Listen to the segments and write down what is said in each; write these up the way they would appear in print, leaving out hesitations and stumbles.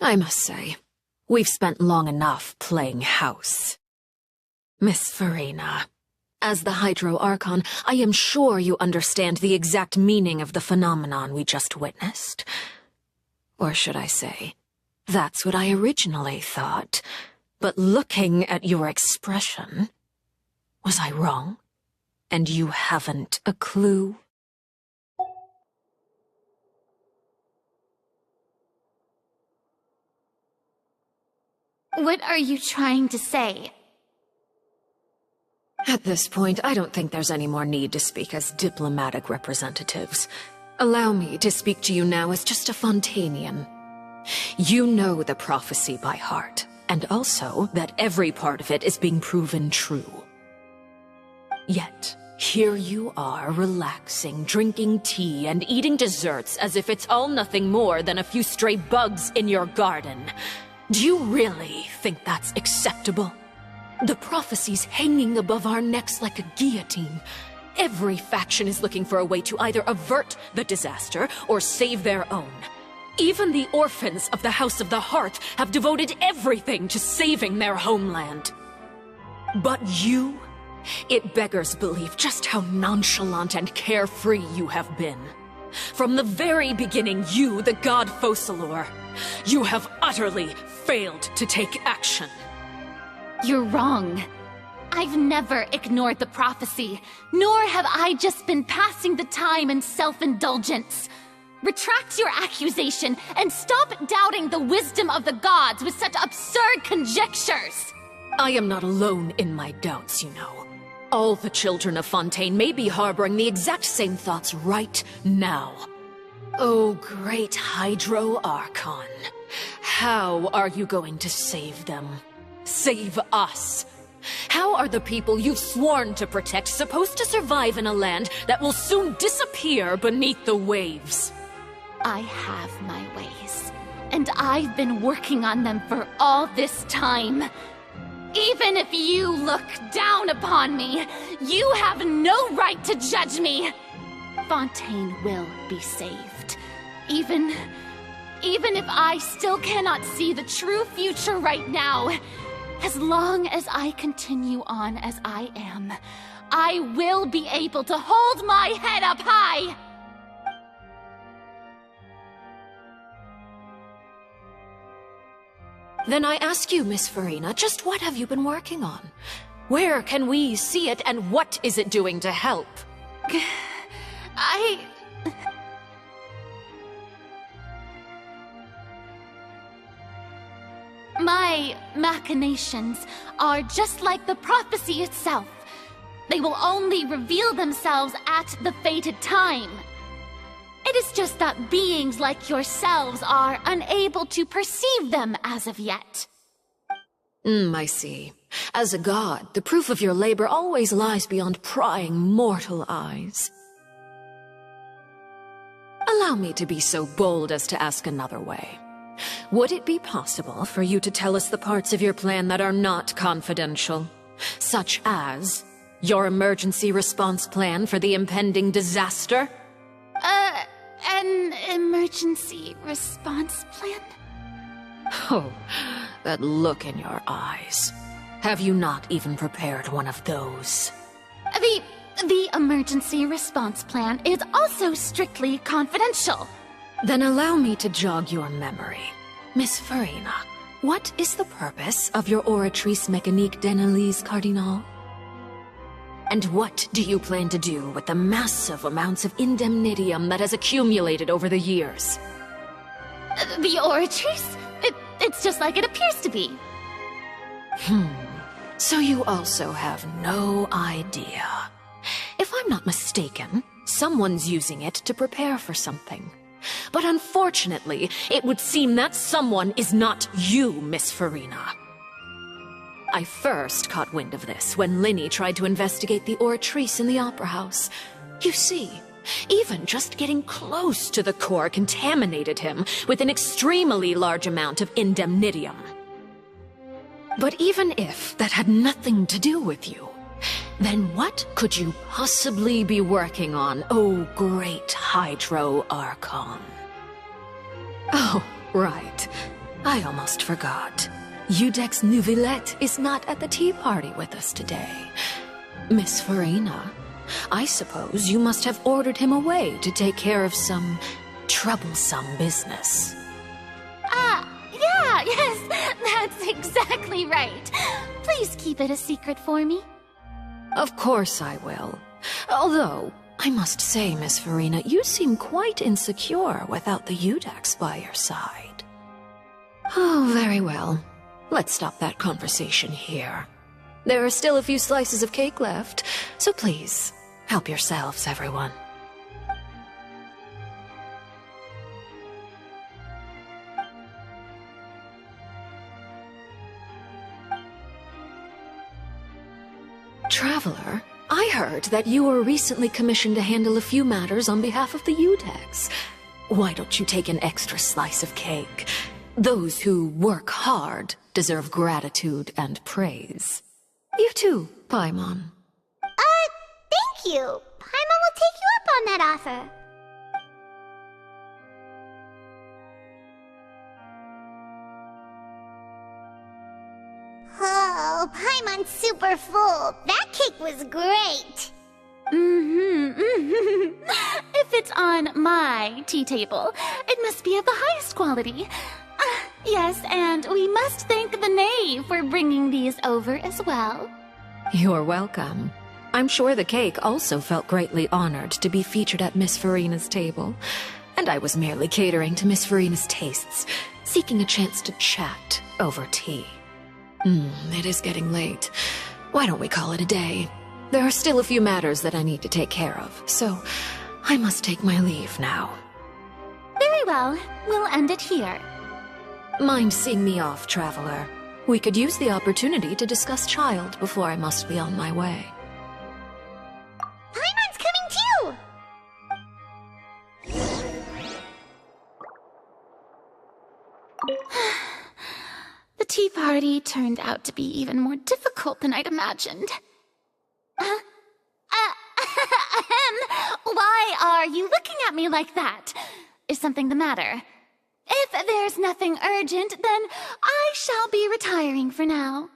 I must say, we've spent long enough playing house. Miss Farina, as the Hydro Archon, I am sure you understand the exact meaning of the phenomenon we just witnessed. Or should I say, that's what I originally thought. But looking at your expression, was I wrong? And you haven't a clue? What are you trying to say? At this point, I don't think there's any more need to speak as diplomatic representatives. Allow me to speak to you now as just a Fontanian. You know the prophecy by heart, and also that every part of it is being proven true. Yet, here you are, relaxing, drinking tea, and eating desserts as if it's all nothing more than a few stray bugs in your garden. Do you really think that's acceptable? The prophecy's hanging above our necks like a guillotine. Every faction is looking for a way to either avert the disaster or save their own. Even the orphans of the House of the Hearth have devoted everything to saving their homeland. But you? It beggars belief just how nonchalant and carefree you have been. From the very beginning, you, the god Focalor, you have utterly failed to take action. You're wrong. I've never ignored the prophecy, nor have I just been passing the time in self-indulgence. Retract your accusation and stop doubting the wisdom of the gods with such absurd conjectures. I am not alone in my doubts, you know. All the children of Fontaine may be harboring the exact same thoughts right now. Oh, great Hydro Archon. How are you going to save them? Save us? How are the people you've sworn to protect supposed to survive in a land that will soon disappear beneath the waves? I have my ways, and I've been working on them for all this time. Even if you look down upon me, you have no right to judge me. Fontaine will be saved. Even if I still cannot see the true future right now, as long as I continue on as I am, I will be able to hold my head up high! Then I ask you, Miss Farina, just what have you been working on? Where can we see it, and what is it doing to help? My machinations are just like the prophecy itself. They will only reveal themselves at the fated time. It is just that beings like yourselves are unable to perceive them as of yet. I see. As a god, the proof of your labor always lies beyond prying mortal eyes. Allow me to be so bold as to ask another way. Would it be possible for you to tell us the parts of your plan that are not confidential? Such as your emergency response plan for the impending disaster? An emergency response plan? Oh, that look in your eyes. Have you not even prepared one of those? The emergency response plan is also strictly confidential. Then allow me to jog your memory. Miss Farina, what is the purpose of your Oratrice Mécanique d'Analyse Cardinal? And what do you plan to do with the massive amounts of indemnitium that has accumulated over the years? The Oratrice? It's just like it appears to be. So you also have no idea. If I'm not mistaken, someone's using it to prepare for something. But unfortunately, it would seem that someone is not you, Miss Farina. I first caught wind of this when Linny tried to investigate the Oratrice in the Opera House. You see, even just getting close to the core contaminated him with an extremely large amount of indemnitium. But even if that had nothing to do with you, then what could you possibly be working on, oh great Hydro Archon? Oh, Right. I almost forgot. Udex Nouvillette is not at the tea party with us today. Miss Farina, I suppose you must have ordered him away to take care of some troublesome business. Yes, that's exactly right. Please keep it a secret for me. Of course I will. Although, I must say, Miss Farina, you seem quite insecure without the Udex by your side. Oh, very well. Let's stop that conversation here. There are still a few slices of cake left, so please, help yourselves, everyone. Traveler, I heard that you were recently commissioned to handle a few matters on behalf of the Udex. Why don't you take an extra slice of cake? Those who work hard deserve gratitude and praise. You too, Paimon. Thank you. Paimon will take you up on that offer. Oh, Paimon's super full. That cake was great. If it's on my tea table, it must be of the highest quality. Yes, and we must thank the knave for bringing these over as well. You're welcome. I'm sure the cake also felt greatly honored to be featured at Miss Farina's table. And I was merely catering to Miss Farina's tastes, seeking a chance to chat over tea. It is getting late. Why don't we call it a day? There are still a few matters that I need to take care of, so I must take my leave now. Very well. We'll end it here. Mind seeing me off, Traveler? We could use the opportunity to discuss Child before I must be on my way. Paimon's coming too! The tea party turned out to be even more difficult than I'd imagined. Why are you looking at me like that? Is something the matter? If there's nothing urgent, then I shall be retiring for now.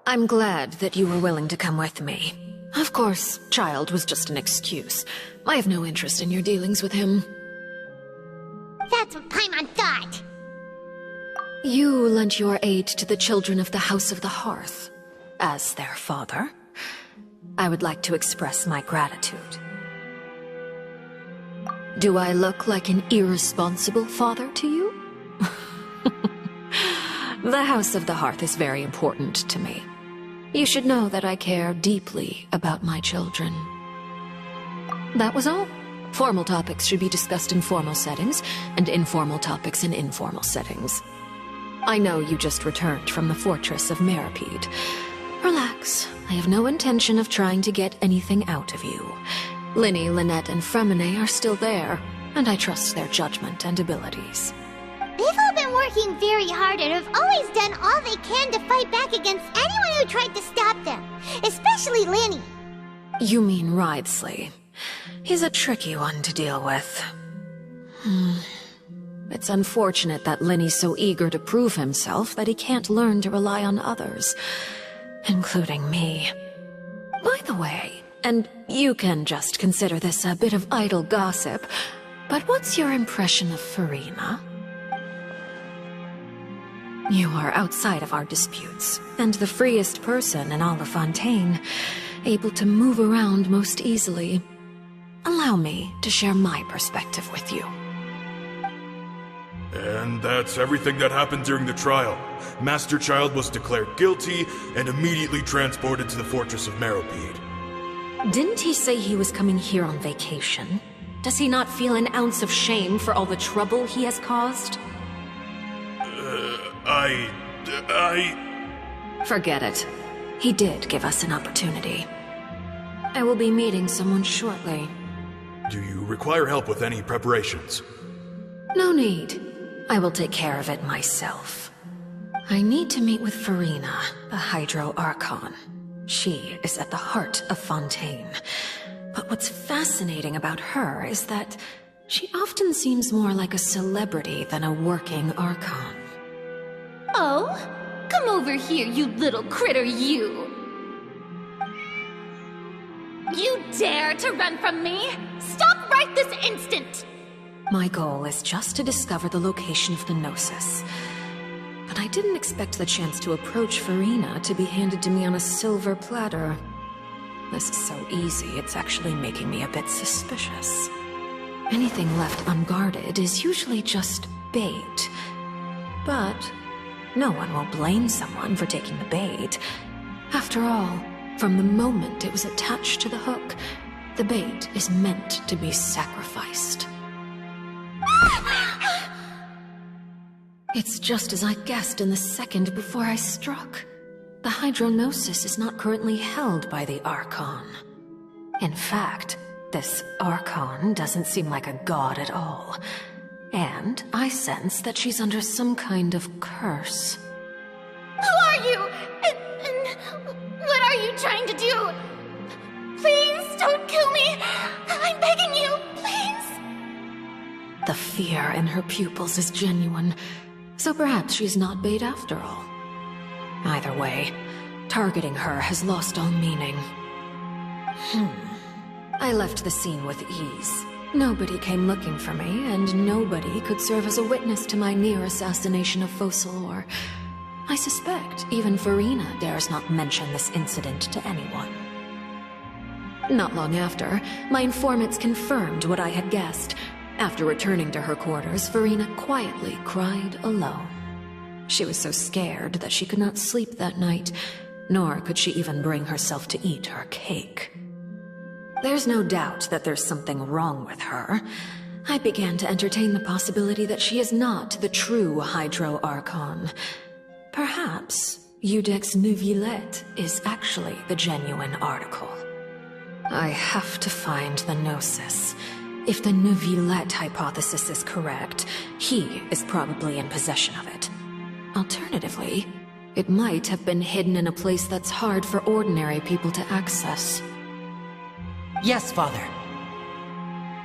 I'm glad that you were willing to come with me. Of course, Child was just an excuse. I have no interest in your dealings with him. That's what Paimon thought. You lent your aid to the children of the House of the Hearth. As their father, I would like to express my gratitude. Do I look like an irresponsible father to you? The House of the Hearth is very important to me. You should know that I care deeply about my children. That was all. Formal topics should be discussed in formal settings, and informal topics in informal settings. I know you just returned from the fortress of Meripede. Relax. I have no intention of trying to get anything out of you. Linny, Lynette, and Fremine are still there, and I trust their judgment and abilities. They've all been working very hard and have always done all they can to fight back against anyone who tried to stop them, especially Linny. You mean Wriothesley. He's a tricky one to deal with. It's unfortunate that Linny's so eager to prove himself that he can't learn to rely on others, including me. By the way, and you can just consider this a bit of idle gossip, but what's your impression of Farina? You are outside of our disputes, and the freest person in all of Fontaine, able to move around most easily. Allow me to share my perspective with you. And that's everything that happened during the trial. Master Child was declared guilty and immediately transported to the Fortress of Meropide. Didn't he say he was coming here on vacation? Does he not feel an ounce of shame for all the trouble he has caused? Forget it. He did give us an opportunity. I will be meeting someone shortly. Do you require help with any preparations? No need. I will take care of it myself. I need to meet with Farina, the Hydro Archon. She is at the heart of Fontaine. But what's fascinating about her is that she often seems more like a celebrity than a working Archon. Oh, come over here, you little critter, you! You dare to run from me? Stop right this instant! My goal is just to discover the location of the Gnosis. But I didn't expect the chance to approach Farina to be handed to me on a silver platter. This is so easy, it's actually making me a bit suspicious. Anything left unguarded is usually just bait. But no one will blame someone for taking the bait. After all, from the moment it was attached to the hook, the bait is meant to be sacrificed. It's just as I guessed in the second before I struck. The Hydronosis is not currently held by the Archon. In fact, this Archon doesn't seem like a god at all. And I sense that she's under some kind of curse. Who are you? And what are you trying to do? Please don't kill me! I'm begging you, please! The fear in her pupils is genuine, so perhaps she's not bait after all. Either way, targeting her has lost all meaning. I left the scene with ease. Nobody came looking for me, and nobody could serve as a witness to my near assassination of Focalor. I suspect even Farina dares not mention this incident to anyone. Not long after, my informants confirmed what I had guessed. After returning to her quarters, Farina quietly cried alone. She was so scared that she could not sleep that night, nor could she even bring herself to eat her cake. There's no doubt that there's something wrong with her. I began to entertain the possibility that she is not the true Hydro Archon. Perhaps Iudex Neuvillette is actually the genuine article. I have to find the Gnosis. If the Neuvillette hypothesis is correct, he is probably in possession of it. Alternatively, it might have been hidden in a place that's hard for ordinary people to access. Yes, Father.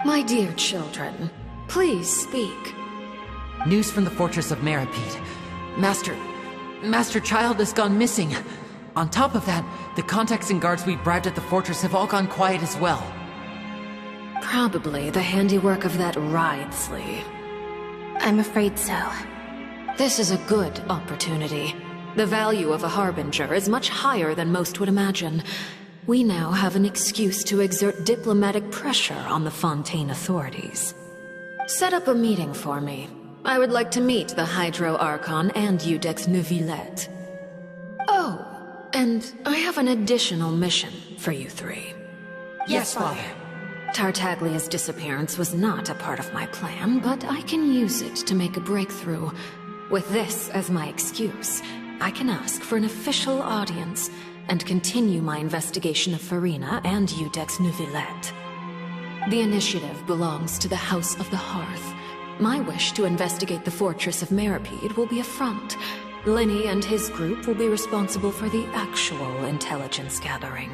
My dear children, please speak. News from the Fortress of Meropide. Master Child has gone missing. On top of that, the contacts and guards we bribed at the fortress have all gone quiet as well. Probably the handiwork of that Ridesley. I'm afraid so. This is a good opportunity. The value of a Harbinger is much higher than most would imagine. We now have an excuse to exert diplomatic pressure on the Fontaine authorities. Set up a meeting for me. I would like to meet the Hydro Archon and Iudex Neuvillette. Oh, and I have an additional mission for you three. Yes, Father. Tartaglia's disappearance was not a part of my plan, but I can use it to make a breakthrough. With this as my excuse, I can ask for an official audience and continue my investigation of Farina and Iudex Neuvillette. The initiative belongs to the House of the Hearth. My wish to investigate the Fortress of Meropide will be a front. Linny and his group will be responsible for the actual intelligence gathering.